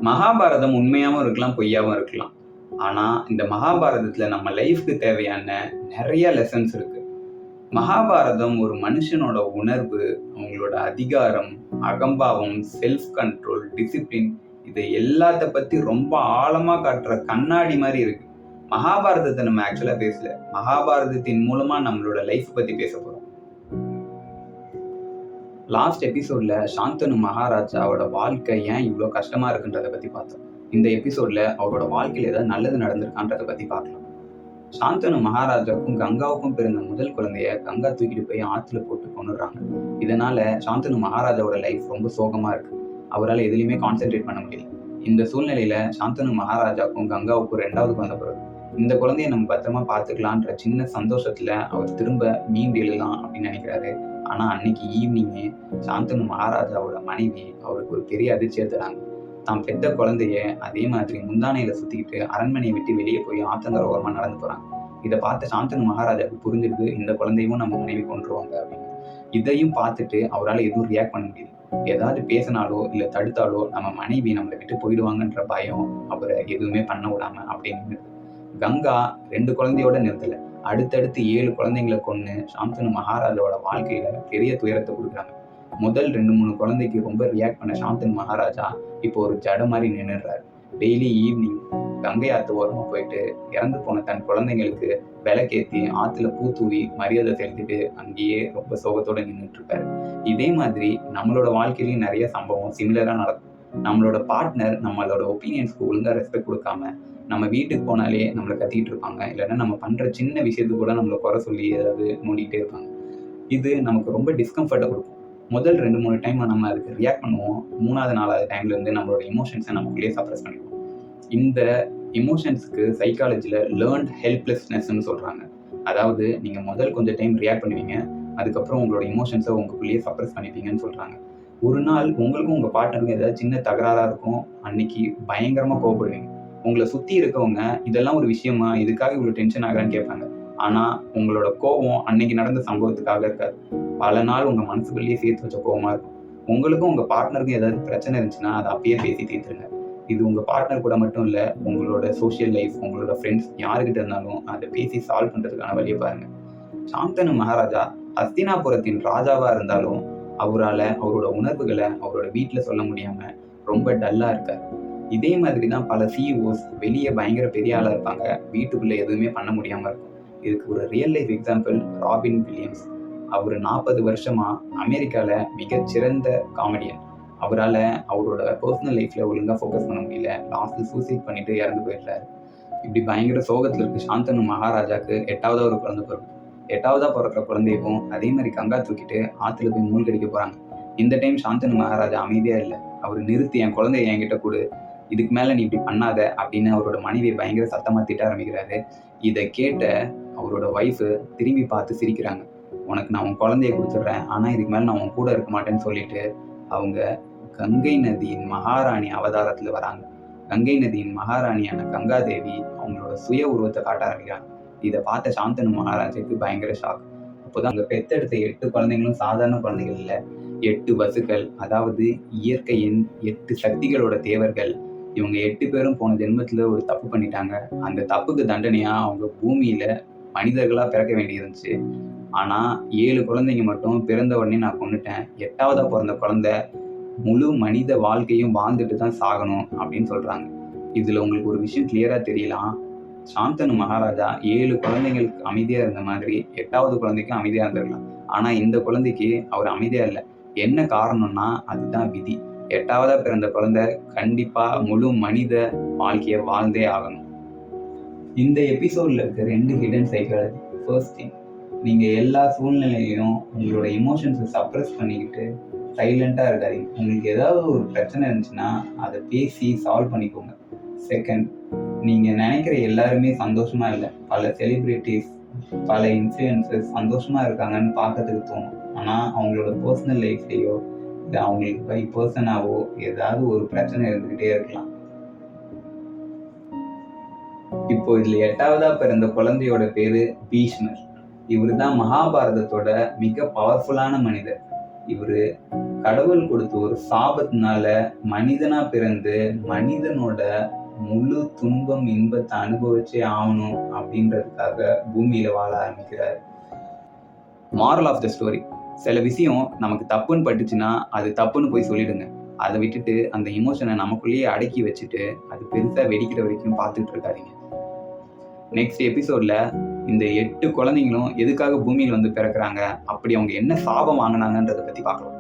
மகாபாரதம் உண்மையாவும் இருக்கலாம், பொய்யாவும் இருக்கலாம். ஆனா, இந்த மகாபாரதத்துல நம்ம லைஃப்க்கு தேவையான நெறைய லெசன்ஸ் இருக்கு. மகாபாரதம் ஒரு மனுஷனோட உணர்வு, அவங்களோட அதிகாரம், அகம்பாவம், செல்ஃப் கண்ட்ரோல், டிசிப்ளின் இது எல்லாத்த பத்தி ரொம்ப ஆழமா காட்டுற கண்ணாடி மாரி இருக்கு. மகாபாரதத்த நம்ம ஆக்சுவலா பேசல. மகாபாரதத்தின் மூலமா நம்மளோட லைஃப் பத்தி பேசப் போறோம். லாஸ்ட் எபிசோட்ல சாந்தனு மகாராஜாவோட வாழ்க்கை ஏன் இவ்வளோ கஷ்டமா இருக்குன்றத பத்தி பார்த்தோம். இந்த எபிசோட்ல அவரோட வாழ்க்கையில ஏதாவது நல்லது நடந்திருக்கான்றத பத்தி பார்க்கலாம். சாந்தனு மகாராஜாவுக்கும் கங்காவுக்கும் பிறந்த முதல் குழந்தைய கங்கா தூக்கிட்டு போய் ஆத்துல போட்டு கொண்டுறாங்க. இதனால சாந்தனு மகாராஜாவோட லைஃப் ரொம்ப சோகமா இருக்கு. அவரால் எதுலையுமே கான்சென்ட்ரேட் பண்ண முடியல. இந்த சூழ்நிலையில சாந்தனு மகாராஜாவுக்கும் கங்காவுக்கும் 2வது குழந்தை பிறகு. இந்த குழந்தைய நம்ம பத்திரமா பார்த்துக்கலான்ற சின்ன சந்தோஷத்துல அவர் திரும்ப மீண்டு எழலாம் அப்படின்னு நினைக்கிறாரு. ஆனா அன்னைக்கு ஈவினிங்கே சாந்தனு மகாராஜாவோட மனைவி அவருக்கு ஒரு பெரிய அதிர்ச்சியை தராங்க. தான் பெத்த குழந்தைய அதே மாதிரி முந்தானையில சுத்திக்கிட்டு அரண்மனையை விட்டு வெளியே போய் ஆத்தங்கர ஓரமா நடந்து போறாங்க. இதை பார்த்து சாந்தனு மகாராஜாவுக்கு புரிஞ்சிருக்கு, இந்த குழந்தையும் நம்ம மனைவி கொண்டுருவாங்க அப்படின்னு. இதையும் பார்த்துட்டு அவரால் எதுவும் ரியாக்ட் பண்ண முடியுது. ஏதாவது பேசினாலோ இல்ல தடுத்தாலோ நம்ம மனைவி நம்மளை விட்டு போயிடுவாங்கன்ற பயம் அவரை எதுவுமே பண்ண விடாம அப்படின்னு. கங்கா 2 குழந்தையோட நிறுத்தல, அடுத்தடுத்து 7 குழந்தைங்களை கொன்னு சாந்தனு மகாராஜாவோட வாழ்க்கையில பெரிய துயரத்தை கொடுக்குறாங்க. முதல் 2-3 குழந்தைக்கு ரொம்ப ரியாக்ட் பண்ண சாந்தனு மகாராஜா இப்போ ஒரு ஜட மாதிரி நின்றுடுறாரு. டெய்லி ஈவினிங் கங்கை ஆத்து ஓரமா போயிட்டு இறந்து போன தன் குழந்தைங்களுக்கு விளக்கேத்தி ஆத்துல பூ தூவி மரியாதை செலுத்திட்டு அங்கேயே ரொம்ப சோகத்தோட நின்றுட்டு இருக்காரு. இதே மாதிரி நம்மளோட வாழ்க்கையிலயும் நிறைய சம்பவம் சிமிலரா நடக்கும். நம்மளோட பார்ட்னர் நம்மளோட ஒப்பீனியன்ஸ்க்கு ஒழுங்கா ரெஸ்பெக்ட் கொடுக்காம நம்ம வீட்டுக்கு போனாலே நம்மளை கத்திட்டு இருப்பாங்க, இல்லைன்னா நம்ம பண்ற சின்ன விஷயத்துக்கு கூட நம்மளை குறை சொல்லி ஏதாவது நோண்டிகிட்டே இருப்பாங்க. இது நமக்கு ரொம்ப டிஸ்கம்ஃபர்ட்டை கொடுக்கும். முதல் 2-3 டைம் நம்ம அதுக்கு ரியாக்ட் பண்ணுவோம். 3வது 4வது டைம்ல இருந்து நம்மளோட இமோஷன்ஸை நமக்குள்ளேயே சப்ரஸ் பண்ணிடுவோம். இந்த இமோஷன்ஸ்க்கு சைக்காலஜில லேர்ன்ட் ஹெல்ப்லெஸ்னஸ்ன்னு சொல்றாங்க. அதாவது நீங்க முதல் கொஞ்சம் டைம் ரியாக்ட் பண்ணுவீங்க, அதுக்கப்புறம் உங்களோட இமோஷன்ஸை உங்களுக்குள்ளேயே சப்ரஸ் பண்ணிப்பீங்கன்னு சொல்றாங்க. ஒரு நாள் உங்களுக்கும் உங்க பார்ட்னருக்கும் ஏதாவது சின்ன தகராறா இருக்கும். அன்னைக்கு பயங்கரமா கோவப்படுவீங்க. உங்களை சுத்தி இருக்கவங்க இதெல்லாம் ஒரு விஷயமா, இதுக்காக இவ்வளவு டென்ஷன் ஆகுறான்னு கேட்பாங்க. ஆனா உங்களோட கோபம் அன்னைக்கு நடந்த சம்பவத்துக்காக இருக்காது. பல நாள் உங்க மனசுக்குள்ளேயே சேர்த்து வச்ச கோபமா இருக்கும். உங்களுக்கும் உங்க பார்ட்னருக்கும் ஏதாவது பிரச்சனை இருந்துச்சுன்னா அதை அப்பயே பேசி தீர்த்துருங்க. இது உங்க பார்ட்னர் கூட மட்டும் இல்ல, உங்களோட சோசியல் லைஃப், உங்களோட ஃப்ரெண்ட்ஸ் யாருக்கிட்ட இருந்தாலும் அதை பேசி சால்வ் பண்றதுக்கான வழியை பாருங்க. சாந்தனு மகாராஜா ஹஸ்தினாபுரத்தின் ராஜாவா இருந்தாலும் அவரால் அவரோட உணர்வுகளை அவரோட வீட்டில் சொல்ல முடியாம ரொம்ப டல்லா இருக்காரு. இதே மாதிரி தான் பல சிஇஓஸ் வெளியே பயங்கர பெரிய ஆளா இருப்பாங்க, வீட்டுக்குள்ள எதுவுமே பண்ண முடியாம இருக்கும். இதுக்கு ஒரு real life example Robin Williams. அவர் 40 வருஷமா அமெரிக்கால மிகச்சிறந்த காமெடியன். அவரால் அவரோட பர்சனல் லைஃப்ல ஒழுங்கா ஃபோக்கஸ் பண்ண முடியல, லாஸ்ட்ல சூசைட் பண்ணிட்டு இறந்து போயிடுறாரு. இப்படி பயங்கர சோகத்துல இருக்கு சாந்தனு மகாராஜாக்கு 8வது ஒரு குழந்தை பிறகு. 8வதா பிறக்கிற குழந்தையவும் அதே மாதிரி கங்கா தூக்கிட்டு ஆத்துல போய் மூழ்கடிக்க போறாங்க. இந்த டைம் சாந்தனு மகாராஜா அமைதியா இல்லை. அவர் நிறுத்தி என் குழந்தைய என்கிட்ட கொடு, இதுக்கு மேல நீ இப்படி பண்ணாத அப்படின்னு அவரோட மனைவியை பயங்கர சத்தமா திட்ட ஆரம்பிக்கிறாரு. இதை கேட்ட அவரோட ஒய்ஃபு திரும்பி பார்த்து சிரிக்கிறாங்க. உனக்கு நான் உன் குழந்தைய கொடுத்துட்றேன், ஆனா இதுக்கு மேல நான் உன் கூட இருக்க மாட்டேன்னு சொல்லிட்டு அவங்க கங்கை நதியின் மகாராணி அவதாரத்துல வராங்க. கங்கை நதியின் மகாராணியான கங்காதேவி அவங்களோட சுய உருவத்தை காட்ட ஆரம்பிக்கிறாங்க. இதை பார்த்த சாந்தனு மகாராஜாவுக்கு பயங்கர ஷாக். அப்போதான் அங்க பெத்தெடுத்த 8 குழந்தைங்களும் சாதாரண குழந்தைகள் இல்லை, 8 வசுக்கள், அதாவது இயற்கையின் 8 சக்திகளோட தேவர்கள். இவங்க 8 பேரும் போன ஜென்மத்துல ஒரு தப்பு பண்ணிட்டாங்க. அந்த தப்புக்கு தண்டனையா அவங்க பூமியில மனிதர்களா பிறக்க வேண்டியிருந்துச்சு. ஆனா 7 குழந்தைங்க மட்டும் பிறந்த உடனே நான் கொன்னுட்டேன். 8வதா பிறந்த குழந்தை முழு மனித வாழ்க்கையும் வாழ்ந்துட்டு தான் சாகணும் அப்படின்னு சொல்றாங்க. இதுல உங்களுக்கு ஒரு விஷயம் கிளியரா தெரியலாம். சாந்தனு மகாராஜா 7 குழந்தைங்களுக்கு அமைதியா இருந்த மாதிரி 8வது குழந்தைக்கும் அமைதியா இருந்திருக்கலாம். ஆனா இந்த குழந்தைக்கு அவர் அமைதியா இல்லை. என்ன காரணம்னா அதுதான் விதி. 8வதா பிறந்த குழந்தை கண்டிப்பா முழு மனித வாழ்க்கையை வாழ்ந்தே ஆகணும். இந்த எபிசோட்ல இருக்க 2 ஹிடன் சைக்காலஜி. ஃபர்ஸ்ட் திங், நீங்க எல்லா சூழ்நிலையிலையும் உங்களோட இமோஷன்ஸை சப்ரஸ் பண்ணிக்கிட்டு சைலண்டா இருக்காதீங்க. உங்களுக்கு ஏதாவது ஒரு பிரச்சனை இருந்துச்சுன்னா அதை பேசி சால்வ் பண்ணிக்கோங்க. செகண்ட், நீங்க நினைக்கிற எல்லாருமே சந்தோஷமா இல்லை. பல செலிபிரிட்டிஸ், பல இன்ஃப்ளூயன்சர்ஸ் சந்தோஷமா இருக்காங்கன்னு பார்க்கறதுக்கு தோணும். ஆனா அவங்களோட பர்சனல் லைஃப்லயோ இல்லை அவங்களுக்கு பை பர்சனாவோ ஏதாவது ஒரு பிரச்சனை இருந்துகிட்டே இருக்கலாம். இப்போ இதுல 8வதா பிறந்த குழந்தையோட பேரு பீஷ்மர். இவரு தான் மகாபாரதத்தோட மிக பவர்ஃபுல்லான மனிதர். இவரு கடவுள் கொடுத்த ஒரு சாபத்தினால மனிதனா பிறந்து மனிதனோட முழு துன்பம் இன்பத்தை அனுபவிச்சே ஆகணும் அப்படின்றதுக்காக பூமியில வாழ ஆரம்பிக்கிறார். மாரல் ஆஃப் த ஸ்டோரி, சில விஷயம் நமக்கு தப்புன்னு பட்டுச்சுன்னா அது தப்புன்னு போய் சொல்லிடுங்க. அதை விட்டுட்டு அந்த இமோஷனை நமக்குள்ளேயே அடக்கி வச்சுட்டு அது பெருசா வெடிக்கிற வரைக்கும் பார்த்துட்டு இருக்காதீங்க. நெக்ஸ்ட் எபிசோட்ல இந்த 8 குழந்தைங்களும் எதுக்காக பூமியில் வந்து பிறக்கிறாங்க, அப்படி அவங்க என்ன சாபம் வாங்கினாங்கன்றதை பத்தி பார்க்கலாம்.